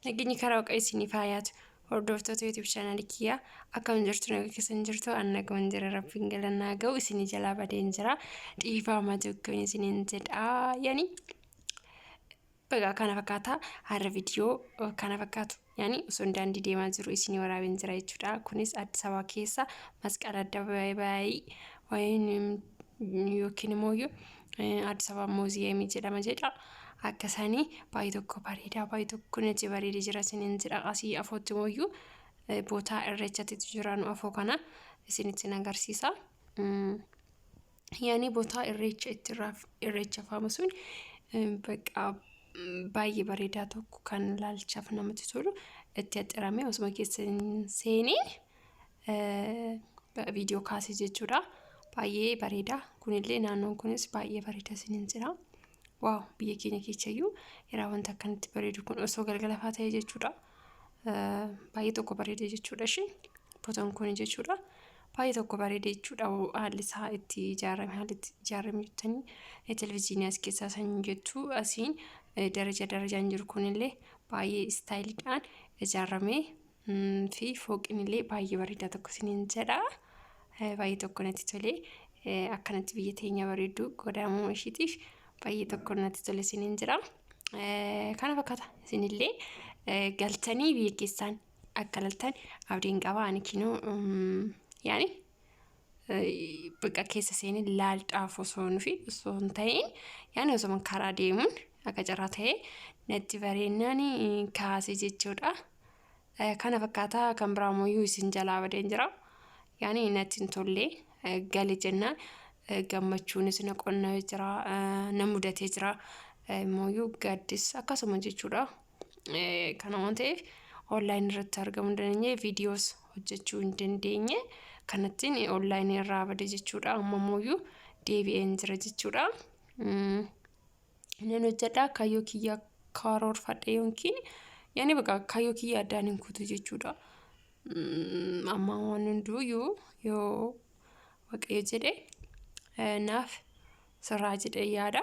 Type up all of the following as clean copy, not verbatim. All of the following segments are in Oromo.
Nageenyi karaa Waaqayyoo isinii fayyaatu. Hordoftoota YouTube channel kiyyaa akkam jirtu nagaa keessan jirtu annaga wanjira rabbiin galannaa ga'u isinii jalaa badeen jira. Dhiifama tokkoon isiniin jedha. Yani baga kana fakkaata har'a viidiyoo kana fakkaatu. Yani osoo daandii deemaa jiru isinii waraabeen jira jechuudha. Kunis Addis Ababa keessa masqala addabaayii wayin yookiin immoo Addis Ababa muuziyeemii jedhama jedha. Akkasanii baay'ee tokko bareeda baay'ee tokko natti bareedee jira isiniin jedha. Asii afootti mooyyuu bootaa irreechatti jiraanu afoo kana isinitti agarsiisa. Yani bootaa irreecha itti irreechafamu sun baqa baay'ee bareedaa tokko kan laalchaaf namatti tolu itti axxiramee osuma keessan seenee viidiyoo kaasee jechuudha. Baay'ee bareeda. Kunillee naannoon kunis baay'ee bareeda isiniin jedha. Wow, biyya keenya keessayyuu yeroo wanta akkanatti bareedu kun osoo galgalafaa ta'ee jechuudha. Baay'ee tokko bareedee jechuudha ishee bootaan kun jechuudha. Baay'ee tokko bareedee jechuudha. Haalli isaa itti ijaarame haalli itti ijaarame jettanii televezyiinii as keessaa san jettu asiin darajaan jiru kunillee baay'ee istaayiliidhaan ijaaramee fi fooqinillee baay'ee bareedaa tokko isiniin jedha. Baay'ee tokko natti tolee akkanatti biyya teenya bareedu godhamuu ishiitiif baay'ee tokko natti tole isiniin jira. Kana fakkaata isinillee galtanii biyya keessaan akka galtan abdiin qaba. Ani kinoo yani baqa keessa seenee laalchaaf osoo nufi osoo hin ta'in yani osoo karaa deemuun akka carraa ta'ee natti bareennaan kaasee jechuudha. Kana fakkaata kan biraa mooyyuu isin jalaa badeen jira. Yani natti hin tolle galee jennaan gammachuunis na qonna jira na mudatee jira mooyyuu gaaddis akkasuma jechuudha. Kana waan ta'eef online irratti argamuu hin dandeenye viidiyoos hojjechuu hin dandeenye kanattiin online irraa bade jechuudha. Amma mooyyuu deebi'een jira jechuudha. Nan hojjedha kaayyoo kiyyaa karoorfadhe yookiin yani baqa kaayyoo kiyyaa addaan hin kutu jechuudha. Amma waan hunduuyyuu yoo Waaqayyo jedhee naaf sirraa jedhee yaada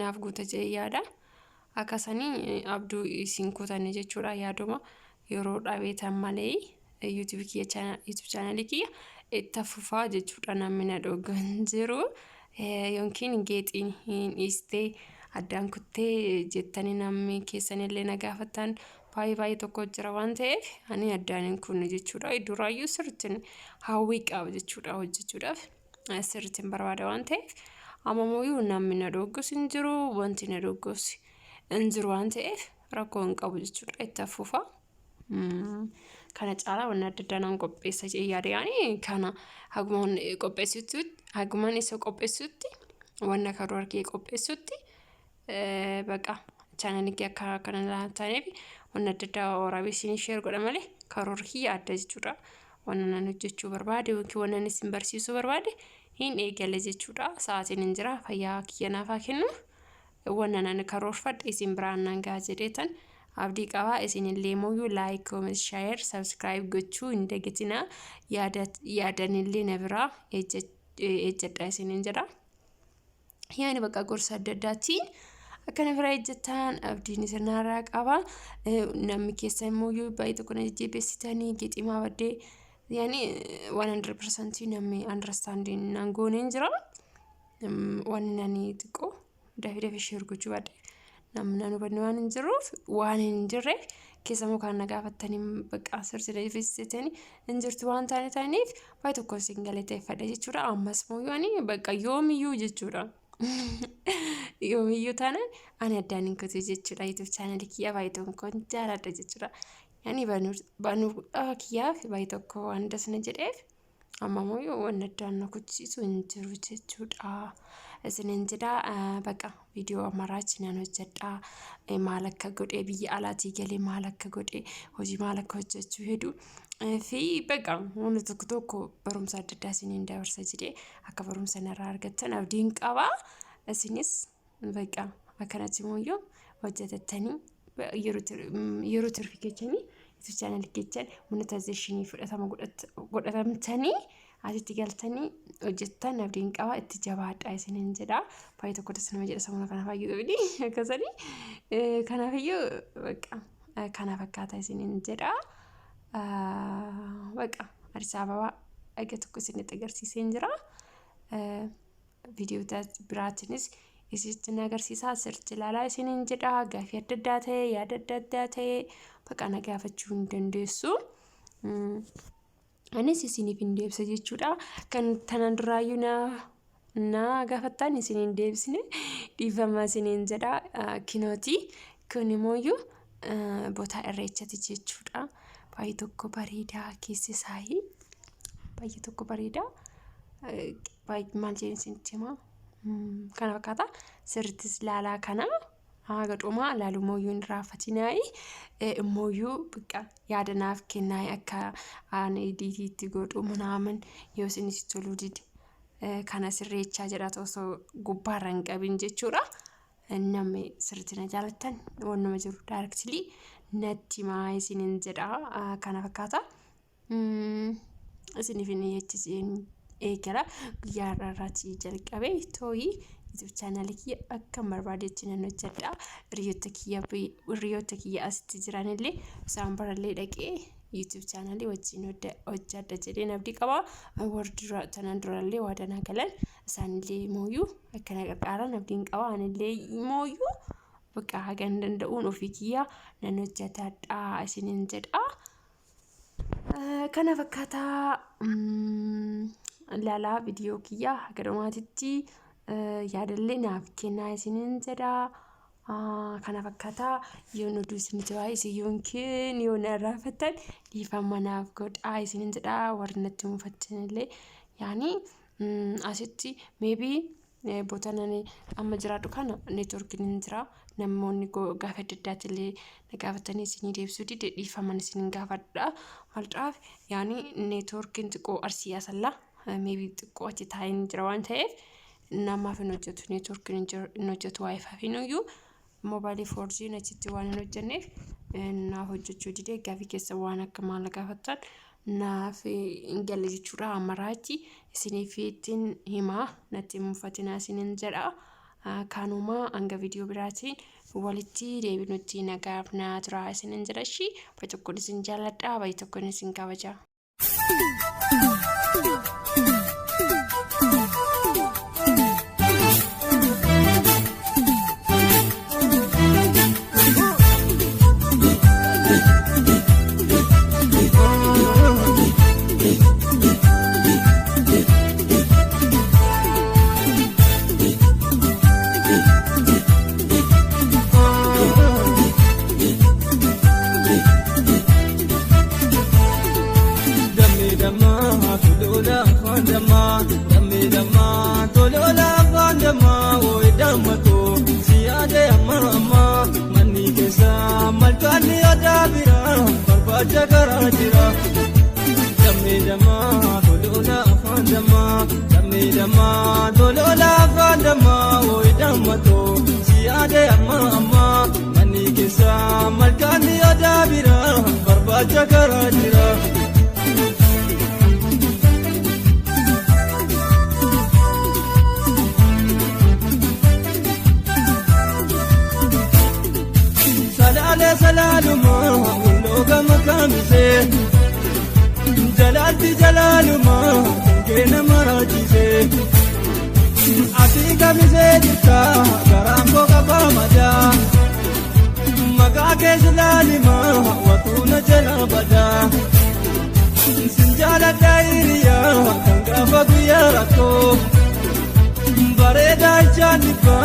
naaf guuta jedhee yaada akkasanii abduu isin kutanne jechuudha. Yaaduma yeroo dhabeetan malee YouTube channel kiyya itti fufaa jechuudha. Namni na dhoogan jiru yookiin geexiin hin dhiistee addaan kuttee jettanii namni keessanillee na gaafatan baay'ee tokko jira waan ta'eef ani addaan hin kunne jechuudha. Duraayyuu sirriitti hawwii qaba jechuudha hojjechuudhaaf sirriitti barbaada waan ta'eef amma mooyyuu namni na dhoogus hin jiru wanti na dhoogus hin jiru waan ta'eef rakkoo hin qabu jechuudha. Itti fufa kana caalaa waan adda addaan qopheessa yaada yani kana hagumaan isa qopheessutti waan karoora kee qopheessutti baqa channel kee akka kana laataneef waan adda addaa waraabee isin share godha malee karoora kiyya adda jechuudha. Waan nan hojjechuu barbaade yookiin waan nan isin barsiisuu barbaade hin eegale jechuudha. Sa'aatiin hin jira fayyaa kiyya naaf haa kennu. Waan nan karoorfadhe isin biraan nan ga'a jedheetan abdii qaba. Isinillee mooyyuu like, comment, share, subscribe gochuu hin dagatinaa. Yaadanillee na biraa ejjedha isinin jedha. Yani baqa gorsa adda addaatiin akkana biraa ejjettan abdiin isinarraa qaba. Namni keessa mooyyuu baay'ee tokko na jajjabeessitanii geeximaa baddee yani 100% namni understanding nan gooneen jira. Waan nani xiqqoo dafee share gochuu baadhe namni nan hubanne waan hin jirruuf waan hin jirreef keessa moo kan na gaafattanii baqa sirriitti deebisitanii hin jirtu waan ta'aniif baay'ee tokko isin galateeffadha jechuudha. Ammas mooyyuu ani baqa yoomiyyuu jechuudha. Yoomiyyuu taanaan ani addaan hin kutu jechuudha. YouTube channel kiyyaa baay'ee tokko jaaladha jechuudha. Yani banuu kiyyaaf baay'ee tokko waan dasna jedheef amma mooyyuu waan addaan na kuchisiisu hin jiru jechuudha. Isinin jedha baqa viidiyoo amaraachi nan hojjedha. Maal akka godhee biyya alaatii galee maal akka godhee hojii maal akka hojjechuu hedduu fi baqa waan tokko barumsa adda addaa isiniin dabarsa jedhee akka barumsa narraa argattan abdiin qaba. Isinis baqa akkanatti mooyyuu hojjetattanii yeroo turfii kechanii YouTube channel kechan monetization fudhatama godhatamtanii asitti galtanii hojjettan abdiin qaba. Itti jabaadha isinin jedha. Baay'ee tokko nama jedha sammuu kanaaf ayyuu qabdi akkasanii kanaafiyyuu baqa kana fakkaata isiniin jedha. Baqa Addis Ababa egaa tokko isinitti agarsiiseen jira. Viidiyoo biraatiinis isinitti agarsiisaa sirriitti ilaalaa isiniin jedha. Gaaffii adda addaa ta'e yaada adda ta'e baqa na gaafachuu hin dandeessu. Anis isiniif hin deebisa jechuudha. Kan tanaan duraayyuu na gaafattan isiniin deebisne dhiifama isiniin jedha. Kinooti kun immoo boota irreechati jechuudha. Baay'ee tokko bareedaa keessi isaanii baay'ee tokko bareedaa baay'ee maal jedhanitti hima kana fakkaata sirriittis ilaalaa kana haga dhumaa ilaaluu hin raafatinaayi immoo baqa yaada naaf kennaa akka ani diitiitti godhu manaaman yoo isinis toluu dide kana sirreechaa jedha osoo gubbaarra hin qabin jechuudha. Namni sirriitti na jaalattan waan nama jiru directly natti maa isiniin jedha kana fakkaata. Isiniif hin eeyyachisiin eegala guyyaa irraatti jalqabee tooyi YouTube channel kiyya akka barbaadetti nan hojjedha. Hiriyoota kiyya asitti jiranillee isaan barallee dhaqee YouTube channel wajjin hojjedha jedhee abdii qaba. Warra tanaan durallee waadanaa galan isaanillee mooyyuu akkana qarqaaran abdiin qaba. Anillee mooyyuu baqa hagan danda'uun ofii kiyya nan hojjedha isiniin jedha. Kana fakkaata ilaalaa viidiyoo kiyya haga dhumaatitti yaadallee naaf kennaa isiniin jedha. Kana fakkaata yoo nuti isinitti waa'ee isiyyoonkiin yoo na raafattan dhiifama naaf godhaa isiniin jedha. Warri natti mufattanillee yaani asitti maybe bootanani amma jiraadhu kana neetworkiin hin jira. Namoonni gaafa adda addaatiillee na gaafatanii isinii deebisuu dide dhiifama isiniin gaafadha. Maalidhaaf yaani neetworkiin xiqqoo Arsii Asallaa maybe xiqqoo achi taa'ee jira waan ta'eef namaaf hin hojjetu neetworkiin hin hojjetu wifi finuyyuu mobaayilii 4G achitti waan hin hojjenneef naaf hojjechuu dide gaafii keessa waan akka maal gaafattan naaf hin galle jechuudha. Amaraachi isiniif ittiin himaa natti mufatinaa isiniin jedha. Kanuma hanga viidiyoo biraatiin walitti deebinutti nagaaf naa tura isiniin jedha. Baay'ee tokko isin jaalladha baay'ee tokko isin kabaja. Jalaluma, kena marajise. Ati kamise dita, garambo kabamada. Magake jalalima, watuna jalabada. Sinjala dairiya, kanga baguyarako. Bareda janipa.